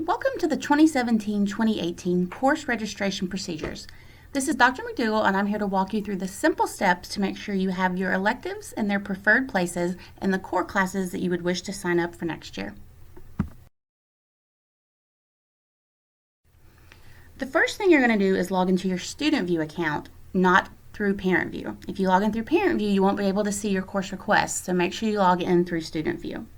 Welcome to the 2017-2018 course registration procedures. This is Dr. McDougall, and I'm here to walk you through the simple steps to make sure you have your electives in their preferred places in the core classes that you would wish to sign up for next year. The first thing you're going to do is log into your Student View account, not through Parent View. If you log in through Parent View, you won't be able to see your course requests, so make sure you log in through Student View.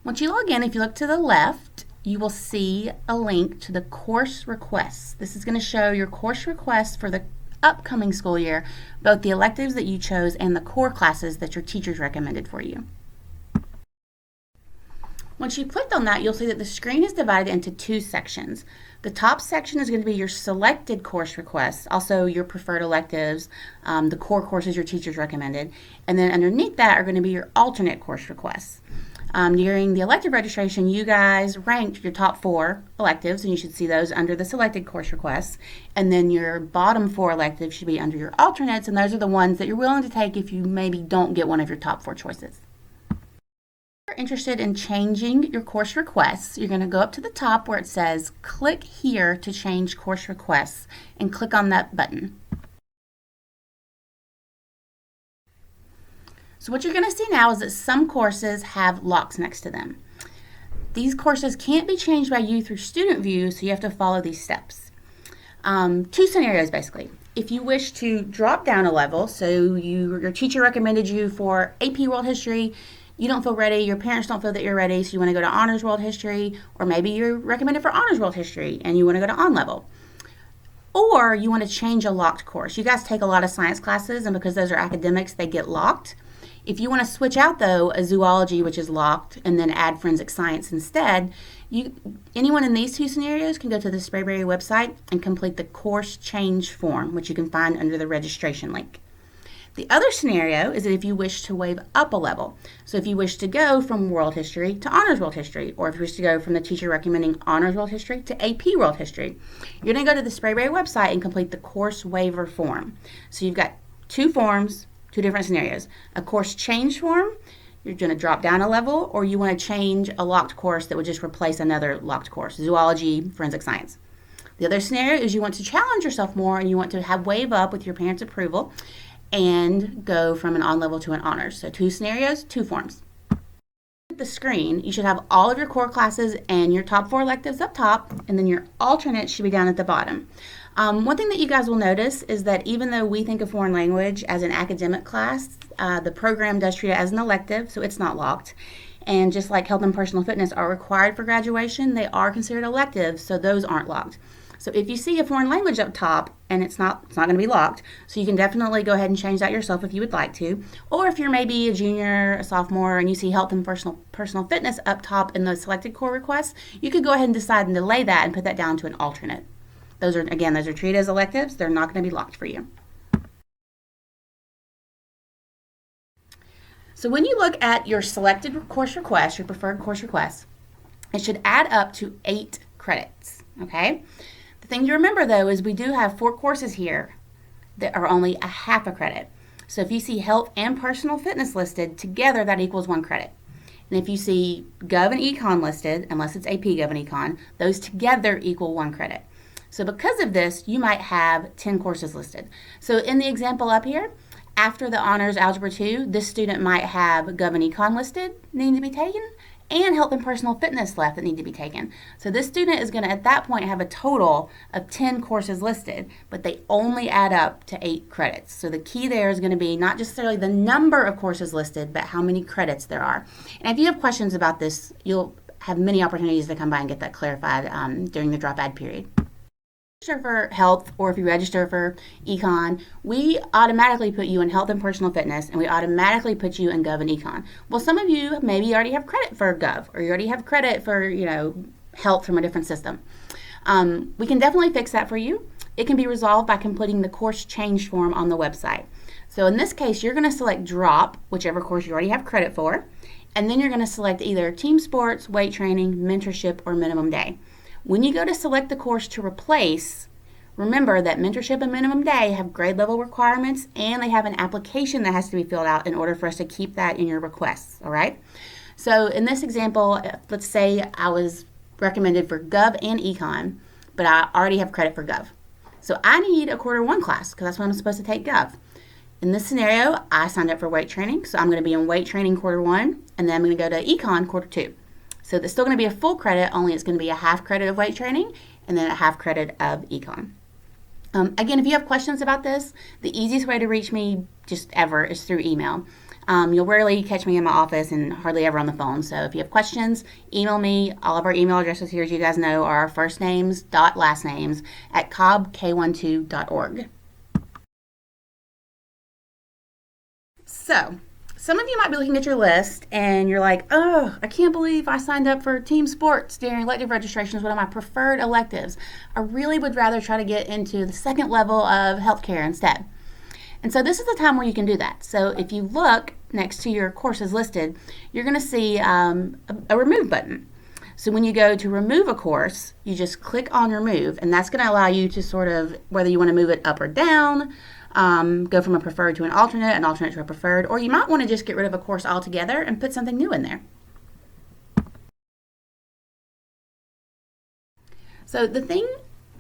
Once you log in, if you look to the left, you will see a link to the course requests. This is going to show your course requests for the upcoming school year, both the electives that you chose and the core classes that your teachers recommended for you. Once you clicked on that, you'll see that the screen is divided into two sections. The top section is going to be your selected course requests, also your preferred electives, the core courses your teachers recommended, and then underneath that are going to be your alternate course requests. During the elective registration, you guys ranked your top 4 electives, and you should see those under the selected course requests. And then your bottom 4 electives should be under your alternates, and those are the ones that you're willing to take if you maybe don't get one of your top 4 choices. If you're interested in changing your course requests, you're going to go up to the top where it says click here to change course requests and click on that button. So what you're going to see now is that some courses have locks next to them. These courses can't be changed by you through Student View, so you have to follow these steps. 2 scenarios basically. If you wish to drop down a level, so your teacher recommended you for AP World History, you don't feel ready, your parents don't feel that you're ready, so you want to go to Honors World History, or maybe you're recommended for Honors World History and you want to go to On Level. Or you want to change a locked course. You guys take a lot of science classes, and because those are academics, they get locked. If you want to switch out, though, a zoology, which is locked, and then add forensic science instead, anyone in these 2 scenarios can go to the Sprayberry website and complete the course change form, which you can find under the registration link. The other scenario is that if you wish to wave up a level. So if you wish to go from World History to Honors World History, or if you wish to go from the teacher recommending Honors World History to AP World History, you're going to go to the Sprayberry website and complete the course waiver form. So you've got 2 forms, 2 different scenarios. A course change form, you're going to drop down a level, or you want to change a locked course that would just replace another locked course, zoology, forensic science. The other scenario is you want to challenge yourself more and you want to have wave up with your parents' approval and go from an on level to an honors. So 2 scenarios, 2 forms. The screen, you should have all of your core classes and your top 4 electives up top, and then your alternates should be down at the bottom. One thing that you guys will notice is that even though we think of foreign language as an academic class, the program does treat it as an elective, so it's not locked. And just like health and personal fitness are required for graduation, they are considered electives, so those aren't locked. So if you see a foreign language up top and it's not going to be locked, so you can definitely go ahead and change that yourself if you would like to. Or if you're maybe a junior, a sophomore, and you see health and personal fitness up top in the selected core requests, you could go ahead and decide and delay that and put that down to an alternate. Those are treated as electives. They're not going to be locked for you. So when you look at your selected course request, your preferred course request, it should add up to 8 credits, okay? The thing to remember, though, is we do have 4 courses here that are only a half a credit. So if you see health and personal fitness listed, together that equals 1 credit. And if you see Gov and Econ listed, unless it's AP Gov and Econ, those together equal 1 credit. So because of this, you might have 10 courses listed. So in the example up here, after the Honors Algebra 2, this student might have Gov and Econ listed, needing to be taken, and Health and Personal Fitness left that need to be taken. So this student is going to, at that point, have a total of 10 courses listed, but they only add up to 8 credits. So the key there is going to be not necessarily the number of courses listed, but how many credits there are. And if you have questions about this, you'll have many opportunities to come by and get that clarified during the drop add period. Register for health, or if you register for econ, we automatically put you in health and personal fitness, and we automatically put you in gov and econ. Well, some of you maybe already have credit for gov, or you already have credit for health from a different system. We can definitely fix that for you. It can be resolved by completing the course change form on the website. So in this case, you're going to select drop, whichever course you already have credit for, and then you're going to select either team sports, weight training, mentorship, or minimum day. When you go to select the course to replace, remember that mentorship and minimum day have grade level requirements, and they have an application that has to be filled out in order for us to keep that in your requests, all right? So in this example, let's say I was recommended for Gov and Econ, but I already have credit for Gov. So I need a quarter one class because that's when I'm supposed to take Gov. In this scenario, I signed up for weight training, so I'm going to be in weight training quarter one, and then I'm going to go to Econ quarter two. So there's still going to be a full credit, only it's going to be a half credit of weight training and then a half credit of Econ. Again, if you have questions about this, the easiest way to reach me just ever is through email. You'll rarely catch me in my office and hardly ever on the phone. So if you have questions, email me. All of our email addresses here, as you guys know, are our first names dot last names at cobbk12.org. So some of you might be looking at your list and you're like, oh, I can't believe I signed up for team sports during elective registration as one of my preferred electives. I really would rather try to get into the second level of healthcare instead. And so this is the time where you can do that. So if you look next to your courses listed, you're going to see a remove button. So when you go to remove a course, you just click on remove, and that's going to allow you to sort of, whether you want to move it up or down, go from a preferred to an alternate to a preferred, or you might want to just get rid of a course altogether and put something new in there. So the thing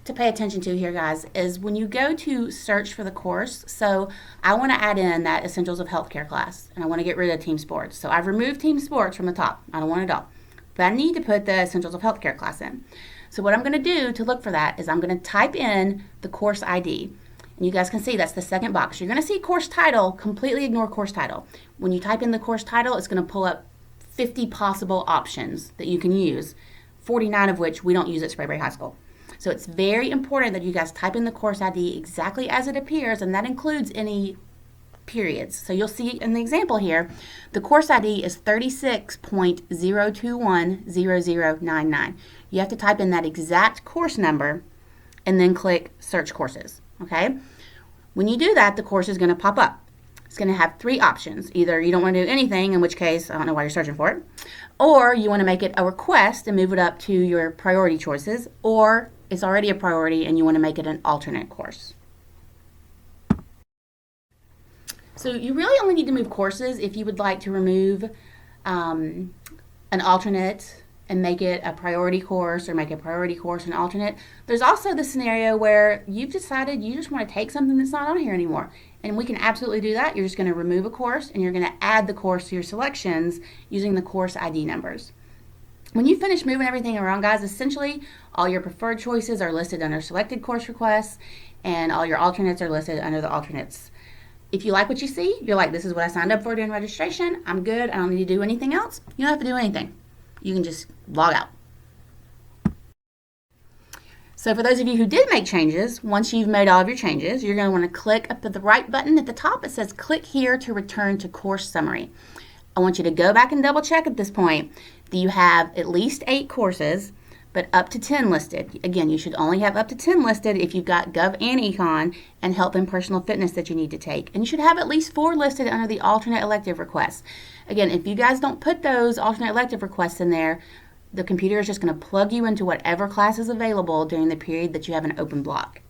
to pay attention to here, guys, is when you go to search for the course, so I want to add in that Essentials of Healthcare class, and I want to get rid of team sports. So I've removed team sports from the top. I don't want it all. But I need to put the Essentials of Healthcare class in. So what I'm going to do to look for that is I'm going to type in the course ID. And you guys can see that's the second box. You're going to see course title, completely ignore course title. When you type in the course title, it's going to pull up 50 possible options that you can use, 49 of which we don't use at Sprayberry High School. So it's very important that you guys type in the course ID exactly as it appears, and that includes any periods. So you'll see in the example here, the course ID is 36.0210099. You have to type in that exact course number and then click Search Courses. Okay? When you do that, the course is going to pop up. It's going to have three options. Either you don't want to do anything, in which case, I don't know why you're searching for it, or you want to make it a request and move it up to your priority choices, or it's already a priority and you want to make it an alternate course. So you really only need to move courses if you would like to remove an alternate and make it a priority course, or make a priority course an alternate. There's also the scenario where you've decided you just want to take something that's not on here anymore. And we can absolutely do that. You're just going to remove a course and you're going to add the course to your selections using the course ID numbers. When you finish moving everything around, guys, essentially all your preferred choices are listed under selected course requests and all your alternates are listed under the alternates. If you like what you see, you're like, this is what I signed up for during registration, I'm good, I don't need to do anything else, you don't have to do anything. You can just log out. So for those of you who did make changes, once you've made all of your changes, you're going to want to click up at the right button at the top. It says click here to return to course summary. I want you to go back and double check at this point that you have at least 8 courses, but up to 10 listed. Again, you should only have up to 10 listed if you've got Gov and Econ and Health and Personal Fitness that you need to take. And you should have at least 4 listed under the alternate elective requests. Again, if you guys don't put those alternate elective requests in there, the computer is just going to plug you into whatever class is available during the period that you have an open block.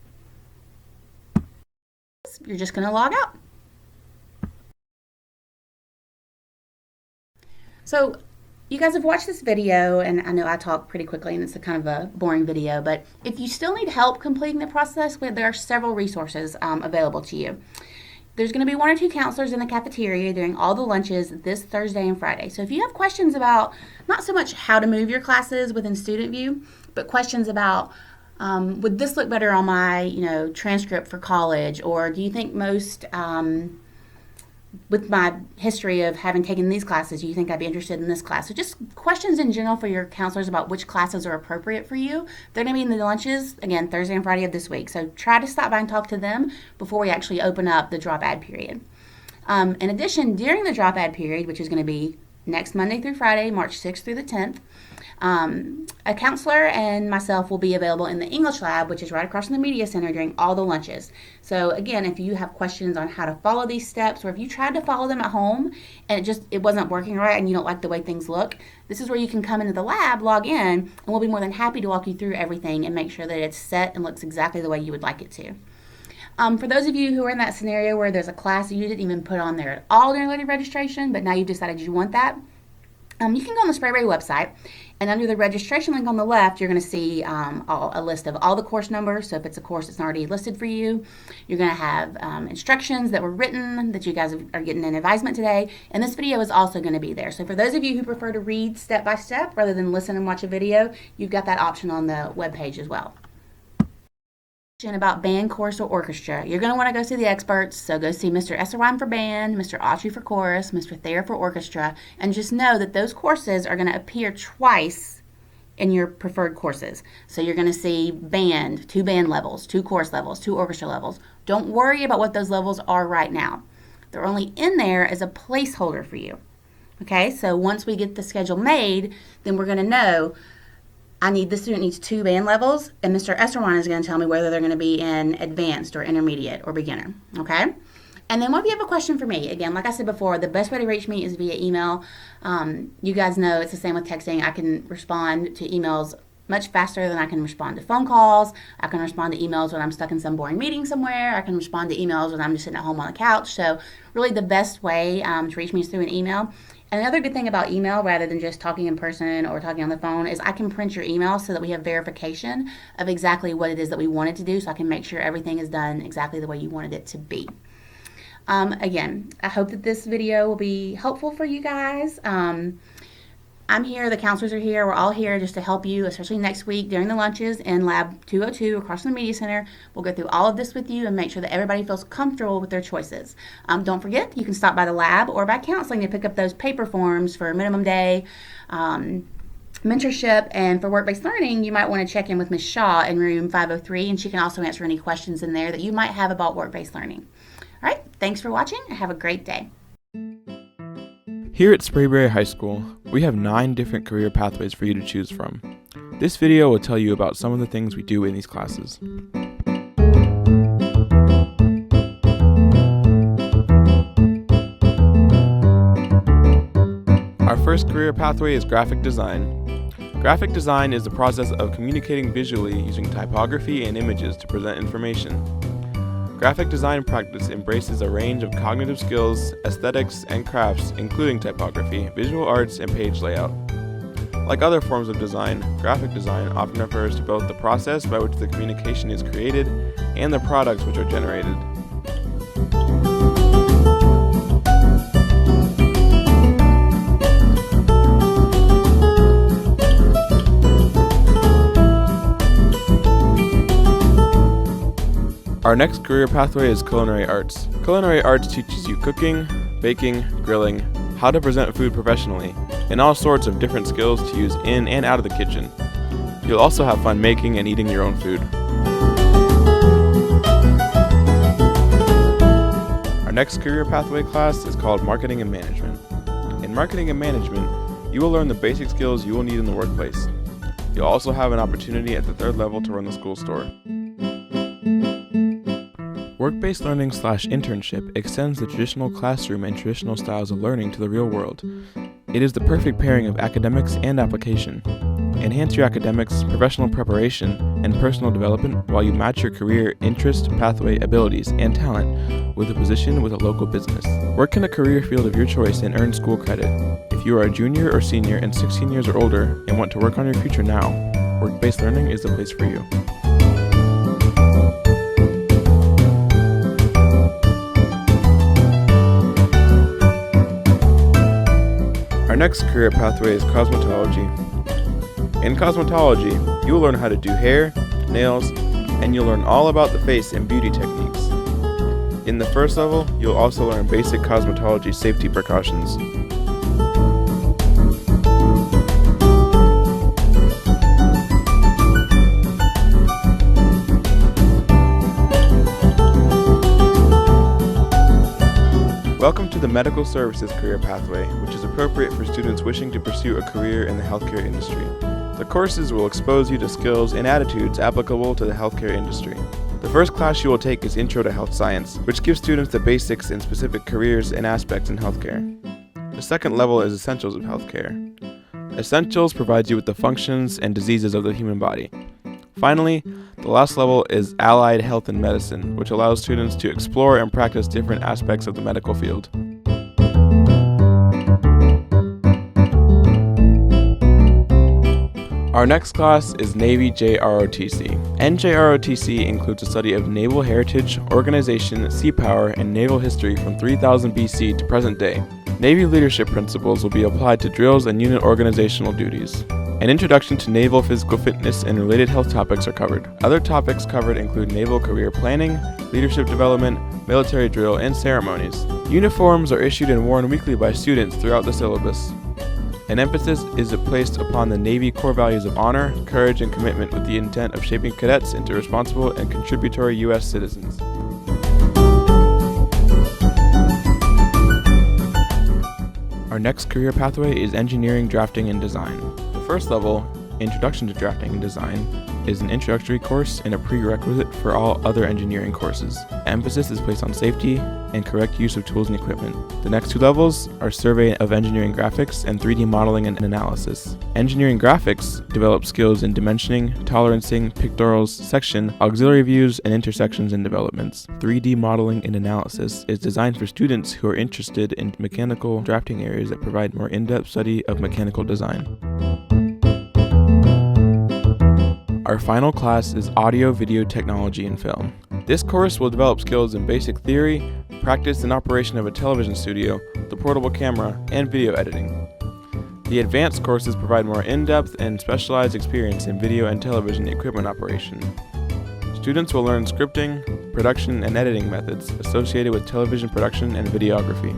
You're just going to log out. So you guys have watched this video, and I know I talk pretty quickly and it's a kind of a boring video, but if you still need help completing the process, there are several resources available to you. There's going to be 1 or 2 counselors in the cafeteria during all the lunches this Thursday and Friday. So if you have questions about not so much how to move your classes within Student View, but questions about would this look better on my transcript for college, or do you think most with my history of having taken these classes, do you think I'd be interested in this class? So just questions in general for your counselors about which classes are appropriate for you. They're going to be in the lunches, again, Thursday and Friday of this week. So try to stop by and talk to them before we actually open up the drop add period. In addition, during the drop add period, which is going to be next Monday through Friday, March 6th through the 10th, a counselor and myself will be available in the English lab, which is right across from the Media Center, during all the lunches. So again, if you have questions on how to follow these steps, or if you tried to follow them at home and it wasn't working right and you don't like the way things look, this is where you can come into the lab, log in, and we'll be more than happy to walk you through everything and make sure that it's set and looks exactly the way you would like it to. For those of you who are in that scenario where there's a class that you didn't even put on there at all during elective registration, but now you've decided you want that, You can go on the Sprayberry website, and under the registration link on the left, you're going to see a list of all the course numbers. So if it's a course that's already listed for you, you're going to have instructions that were written that you guys are getting an advisement today. And this video is also going to be there. So for those of you who prefer to read step by step rather than listen and watch a video, you've got that option on the webpage as well. About band, chorus, or orchestra. You're going to want to go see the experts, so go see Mr. Esserwein for band, Mr. Autry for chorus, Mr. Thayer for orchestra, and just know that those courses are going to appear twice in your preferred courses. So you're going to see band, 2 band levels, 2 chorus levels, 2 orchestra levels. Don't worry about what those levels are right now. They're only in there as a placeholder for you. Okay, so once we get the schedule made, then we're going to know the student needs 2 band levels, and Mr. Esserwein is going to tell me whether they're going to be in advanced or intermediate or beginner, okay? And then if you have a question for me, again, like I said before, the best way to reach me is via email. You guys know it's the same with texting. I can respond to emails much faster than I can respond to phone calls. I can respond to emails when I'm stuck in some boring meeting somewhere. I can respond to emails when I'm just sitting at home on the couch. So really the best way to reach me is through an email. And another good thing about email, rather than just talking in person or talking on the phone, is I can print your email so that we have verification of exactly what it is that we wanted to do, so I can make sure everything is done exactly the way you wanted it to be. Again, I hope that this video will be helpful for you guys. I'm here, the counselors are here, we're all here just to help you, especially next week during the lunches in Lab 202 across from the Media Center. We'll go through all of this with you and make sure that everybody feels comfortable with their choices. Don't forget, you can stop by the lab or by counseling to pick up those paper forms for minimum day, mentorship, and for work-based learning, you might want to check in with Ms. Shaw in room 503, and she can also answer any questions in there that you might have about work-based learning. All right, thanks for watching, and have a great day. Here at Sprayberry High School, we have 9 different career pathways for you to choose from. This video will tell you about some of the things we do in these classes. Our first career pathway is graphic design. Graphic design is the process of communicating visually using typography and images to present information. Graphic design practice embraces a range of cognitive skills, aesthetics, and crafts, including typography, visual arts, and page layout. Like other forms of design, graphic design often refers to both the process by which the communication is created and the products which are generated. Our next career pathway is culinary arts. Culinary arts teaches you cooking, baking, grilling, how to present food professionally, and all sorts of different skills to use in and out of the kitchen. You'll also have fun making and eating your own food. Our next career pathway class is called Marketing and Management. In Marketing and Management, you will learn the basic skills you will need in the workplace. You'll also have an opportunity at the 3rd level to run the school store. Work-based learning / internship extends the traditional classroom and traditional styles of learning to the real world. It is the perfect pairing of academics and application. Enhance your academics, professional preparation, and personal development while you match your career, interest, pathway, abilities, and talent with a position with a local business. Work in a career field of your choice and earn school credit. If you are a junior or senior and 16 years or older and want to work on your future now, work-based learning is the place for you. Our next career pathway is cosmetology. In cosmetology, you will learn how to do hair, nails, and you'll learn all about the face and beauty techniques. In the 1st level, you'll also learn basic cosmetology safety precautions. Welcome to the Medical Services career pathway, which is appropriate for students wishing to pursue a career in the healthcare industry. The courses will expose you to skills and attitudes applicable to the healthcare industry. The first class you will take is Intro to Health Science, which gives students the basics in specific careers and aspects in healthcare. The 2nd level is Essentials of Healthcare. Essentials provides you with the functions and diseases of the human body. Finally, the last level is Allied Health and Medicine, which allows students to explore and practice different aspects of the medical field. Our next class is Navy JROTC. NJROTC includes a study of naval heritage, organization, sea power, and naval history from 3000 BC to present day. Navy leadership principles will be applied to drills and unit organizational duties. An introduction to naval physical fitness and related health topics are covered. Other topics covered include naval career planning, leadership development, military drill, and ceremonies. Uniforms are issued and worn weekly by students throughout the syllabus. An emphasis is placed upon the Navy core values of honor, courage, and commitment with the intent of shaping cadets into responsible and contributory U.S. citizens. Our next career pathway is engineering, drafting, and design. The first level, Introduction to Drafting and Design, is an introductory course and a prerequisite for all other engineering courses. Emphasis is placed on safety and correct use of tools and equipment. The next two levels are Survey of Engineering Graphics and 3D Modeling and Analysis. Engineering Graphics develop skills in dimensioning, tolerancing, pictorials, section, auxiliary views, and intersections and developments. 3D Modeling and Analysis is designed for students who are interested in mechanical drafting areas that provide more in-depth study of mechanical design. Our final class is Audio, Video Technology, and Film. This course will develop skills in basic theory, practice and operation of a television studio, the portable camera, and video editing. The advanced courses provide more in-depth and specialized experience in video and television equipment operation. Students will learn scripting, production, and editing methods associated with television production and videography.